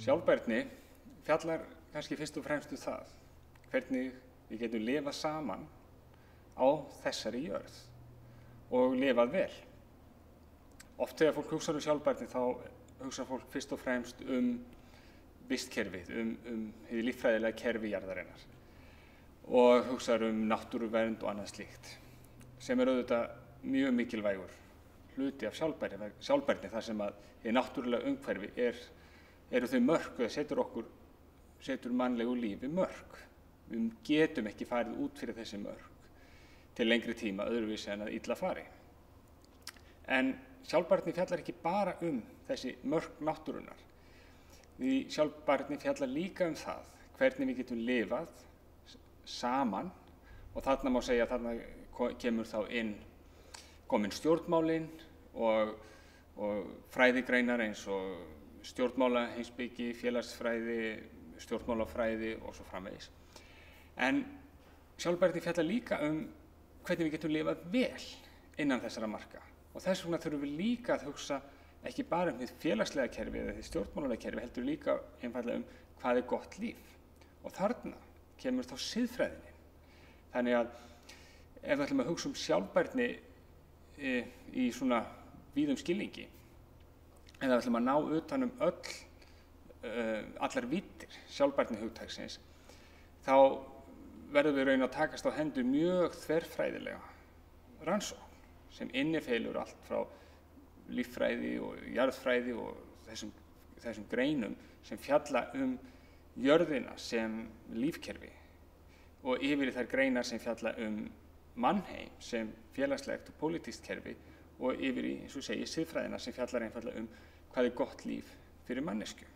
Sjálfbærni fjallar kannski fyrst og fremst það, hvernig við getum lifað saman á þessari jörð og lifað vel. Oft þegar fólk hugsar sjálfbærni þá hugsar fólk fyrst og fremst vistkerfið, hið líffræðilega kerfi jarðarinnar og hugsar náttúruvernd og annað slíkt, sem auðvitað mjög mikilvægur hluti af sjálfbærni þar sem að hið náttúrulega umhverfi eru þau mörk og setur mannlegu lífi mörk. Við getum ekki farið út fyrir þessi mörk til lengri tíma öðruvísi en að illa fari. En sjálfbærni fjallar ekki bara þessi mörk náttúrunnar. Sjálfbærni fjallar líka það hvernig við getum lifað saman, og þarna má segja að þarna kemur þá komin stjórnmálin og fræðigreinar eins og stjórnmálaheimspeki, félagsfræði, stjórnmálafræði og svo framvegis. En sjálfbærni fjallar líka hvernig við getum lifað vel innan þessara marka. Og þess vegna þurfum við líka að hugsa ekki bara hið félagslega kerfi eða hið stjórnmálalega kerfi, heldur líka einfaldlega hvað gott líf. Og þarna kemur þá siðfræðin. Þannig að ef við ætlum að hugsa sjálfbærni í svona víðum skilningi, eða við ætlum að ná utan allar víddir sjálfbærni hugtaksins, þá verðum við raun að takast á hendur mjög þverfræðilega rannsókn sem innifelur allt frá líffræði og jarðfræði og þessum greinum sem fjalla jörðina sem lífkerfi og yfir í þær greinar sem fjalla mannheim sem félagslegt og pólitískt kerfi og yfir í, eins og segi, siðfræðina sem fjallar einfaldlega hvað gott líf fyrir manneskju.